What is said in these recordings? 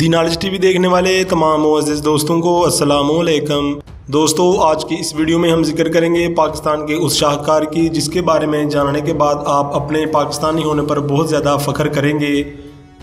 दी knowledge TV देखने वाले तमाम मुअज़्ज़िज़ दोस्तों को अस्सलामुअलैकुम। दोस्तों, आज की इस वीडियो में हम जिक्र करेंगे पाकिस्तान के उस शाहकार की जिसके बारे में जानने के बाद आप अपने पाकिस्तानी होने पर बहुत ज़्यादा फ़ख्र करेंगे।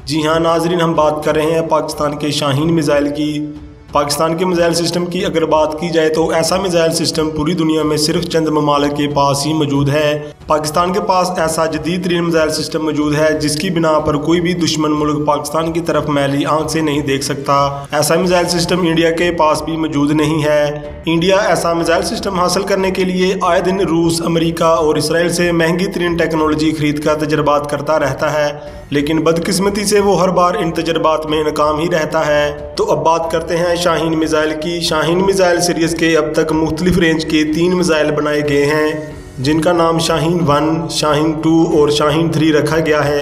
जी हाँ नाजरीन, हम बात कर रहे हैं पाकिस्तान के शाहीन मिज़ाइल की। पाकिस्तान के मिज़ाइल सिस्टम की अगर बात की जाए तो ऐसा मिज़ाइल सिस्टम पूरी दुनिया में सिर्फ चंद ममालिक के पास ही मौजूद है। पाकिस्तान के पास ऐसा जदीद तरीन मिज़ाइल सिस्टम मौजूद है जिसकी बिना पर कोई भी दुश्मन मुल्क पाकिस्तान की तरफ मैली आंख से नहीं देख सकता। ऐसा मिज़ाइल सिस्टम इंडिया के पास भी मौजूद नहीं है। इंडिया ऐसा मिज़ाइल सिस्टम हासिल करने के लिए आए दिन रूस, अमेरिका और इसराइल से महंगी तरीन टेक्नोलॉजी खरीद कर तजर्बात करता रहता है, लेकिन बदकिस्मती से वो हर बार इन तजर्बात में नाकाम ही रहता है। तो अब बात करते हैं शाहीन मिज़ाइल की। शाहीन मिज़ाइल सीरीज़ के अब तक मुख्तलिफ रेंज के 3 मिज़ाइल बनाए गए हैं जिनका नाम शाहीन 1, शाहीन 2 और शाहीन 3 रखा गया है।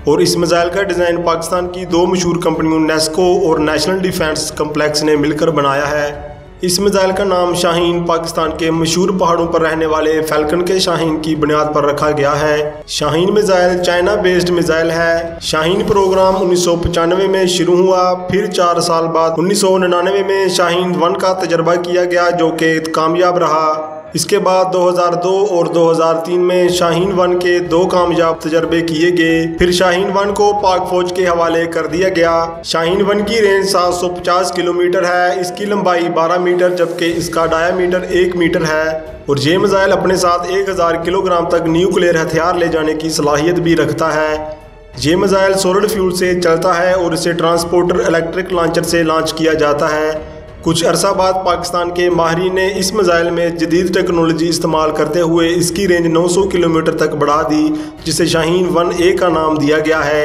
और इस मिज़ाइल का डिज़ाइन पाकिस्तान की 2 मशहूर कंपनियों नेस्को और नेशनल डिफेंस कम्प्लेक्स ने मिलकर बनाया है। इस मिज़ाइल का नाम शाहीन पाकिस्तान के मशहूर पहाड़ों पर रहने वाले फैल्कन के शाहीन की बुनियाद पर रखा गया है। Shaheen missile China based missile है। शाहीन प्रोग्राम 1995 में शुरू हुआ, फिर 4 साल बाद 1999 में शाहीन 1 का तजर्बा किया गया जो कि कामयाब रहा। इसके बाद 2002 और 2003 में शाहीन 1 के 2 कामयाब तजर्बे किए गए। फिर शाहीन 1 को पाक फौज के हवाले कर दिया गया। शाहीन 1 की रेंज 750 किलोमीटर है। इसकी लंबाई 12 मीटर जबकि इसका डायामीटर 1 मीटर है। और ये मिज़ाइल अपने साथ 1000 किलोग्राम तक न्यूक्लियर हथियार ले जाने की सलाहियत भी रखता है। ये मिज़ाइल सोलर फ्यूल से चलता है और इसे ट्रांसपोर्टर इलेक्ट्रिक लॉन्चर से लॉन्च किया जाता है। कुछ अरसा बाद पाकिस्तान के माहिरीन ने इस मिज़ाइल में जदीद टेक्नोलॉजी इस्तेमाल करते हुए इसकी रेंज 900 किलोमीटर तक बढ़ा दी, जिसे शाहीन 1A का नाम दिया गया है।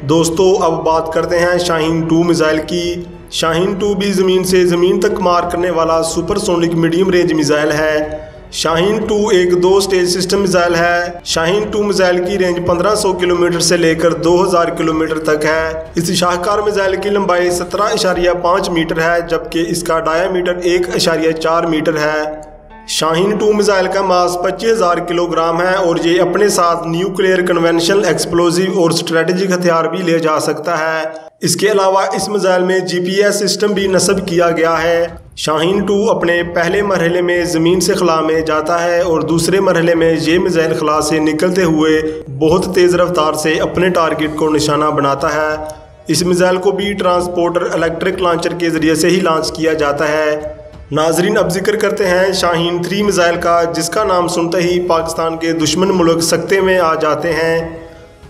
दोस्तों, अब बात करते हैं शाहीन 2 मिज़ाइल की। शाहीन 2 भी ज़मीन से ज़मीन तक मार करने वाला सुपरसोनिक मीडियम रेंज मिज़ाइल है। शाहीन 2 एक 2 स्टेज सिस्टम मिज़ाइल है। शाहीन 2 मिज़ाइल की रेंज 1500 किलोमीटर से लेकर 2000 किलोमीटर तक है। इस शाहकार मिज़ाइल की लंबाई 17.5 मीटर है जबकि इसका डायामीटर 1.4 मीटर है। शाहीन 2 मिज़ाइल का मास 25,000 किलोग्राम है और ये अपने साथ न्यूक्लियर, कन्वेंशनल, एक्सप्लोजिव और स्ट्रेटेजिक हथियार भी ले जा सकता है। इसके अलावा इस मिज़ाइल में GPS सिस्टम भी नस्ब किया गया है। शाहीन 2 अपने पहले मरहले में ज़मीन से खला में जाता है और दूसरे मरहले में ये मिज़ाइल खला से निकलते हुए बहुत तेज़ रफ्तार से अपने टारगेट को निशाना बनाता है। इस मिज़ाइल को भी ट्रांसपोर्टर इलेक्ट्रिक लॉन्चर के ज़रिए से ही लॉन्च किया जाता है। नाजरीन, अब जिक्र करते हैं शाहीन 3 मिज़ाइल का, जिसका नाम सुनते ही पाकिस्तान के दुश्मन मुल्क सकते में आ जाते हैं।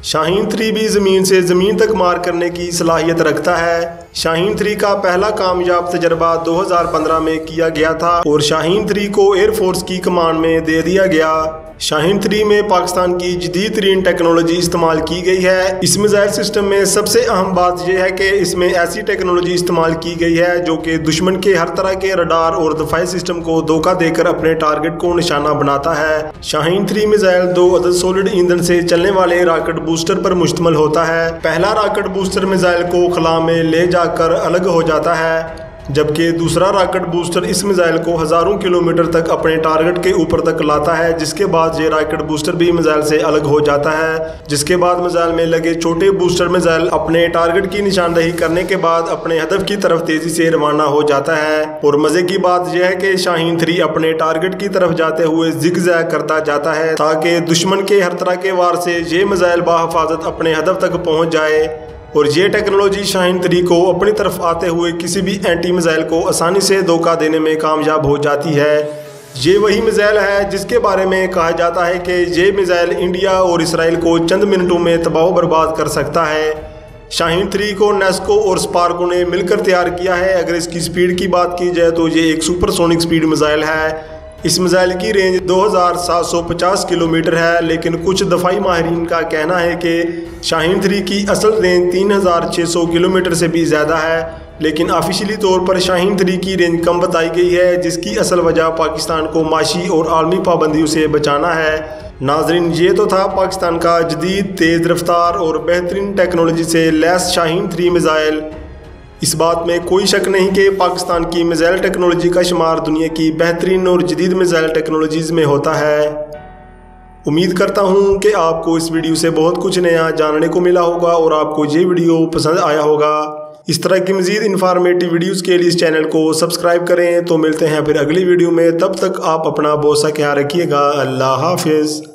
शाहीन 3 भी ज़मीन से ज़मीन तक मार करने की सलाहियत रखता है। शाहीन 3 का पहला कामयाब तजर्बा 2015 में किया गया था और शाहीन 3 को एयरफोर्स की कमान में दे दिया गया। शाहीन 3 में पाकिस्तान की जदीद तरीन टेक्नोलॉजी इस्तेमाल की गई है। इस मिज़ाइल सिस्टम में सबसे अहम बात यह है कि इसमें ऐसी टेक्नोलॉजी इस्तेमाल की गई है जो कि दुश्मन के हर तरह के रडार और दफाई सिस्टम को धोखा देकर अपने टारगेट को निशाना बनाता है। शाहीन 3 मिज़ाइल 2 अदद सॉलिड ईंधन से चलने वाले रॉकेट बूस्टर पर मुश्तमिल होता है। पहला रॉकेट बूस्टर मिज़ाइल को खला में ले जाकर अलग हो जाता है, जबकि दूसरा रॉकेट बूस्टर इस मिज़ाइल को हज़ारों किलोमीटर तक अपने टारगेट के ऊपर तक लाता है। जिसके बाद ये रॉकेट बूस्टर भी मिज़ाइल से अलग हो जाता है। जिसके बाद मिज़ाइल में लगे छोटे बूस्टर मिज़ाइल अपने टारगेट की निशानदही करने के बाद अपने हदफ की तरफ तेज़ी से रवाना हो जाता है। और मज़े की बात यह है कि शाहीन 3 अपने टारगेट की तरफ जाते हुए जिग-जैग करता जाता है ताकि दुश्मन के हर तरह के वार से ये मिज़ाइल बाहिफाजत अपने हदफ तक पहुँच जाए। और ये टेक्नोलॉजी शाहीन 3 को अपनी तरफ आते हुए किसी भी एंटी मिज़ाइल को आसानी से धोखा देने में कामयाब हो जाती है। ये वही मिज़ाइल है जिसके बारे में कहा जाता है कि ये मिज़ाइल इंडिया और इसराइल को चंद मिनटों में तबाह बर्बाद कर सकता है। शाहीन 3 को नेस्को और स्पार्को ने मिलकर तैयार किया है। अगर इसकी स्पीड की बात की जाए तो ये एक सुपरसोनिक स्पीड मिज़ाइल है। इस मिज़ाइल की रेंज 2750 किलोमीटर है, लेकिन कुछ दफाई माहिरीन का कहना है कि शाहीन 3 की असल रेंज 3600 किलोमीटर से भी ज़्यादा है। लेकिन ऑफिशियली तौर पर शाहीन 3 की रेंज कम बताई गई है, जिसकी असल वजह पाकिस्तान को माशी और आलमी पाबंदियों से बचाना है। नाजरीन, ये तो था पाकिस्तान का जदीद, तेज़ रफ्तार और बेहतरीन टेक्नोलॉजी से लैस शाहीन 3 मिज़ाइल। इस बात में कोई शक नहीं कि पाकिस्तान की मिज़ाइल टेक्नोलॉजी का शुमार दुनिया की बेहतरीन और जदीद मिज़ाइल टेक्नोलॉजीज़ में होता है। उम्मीद करता हूँ कि आपको इस वीडियो से बहुत कुछ नया जानने को मिला होगा और आपको ये वीडियो पसंद आया होगा। इस तरह की मज़ीद इन्फॉर्मेटिव वीडियोज़ के लिए इस चैनल को सब्सक्राइब करें। तो मिलते हैं फिर अगली वीडियो में, तब तक आप अपना बहुत सा ख्याल रखिएगा। अल्लाह हाफिज़।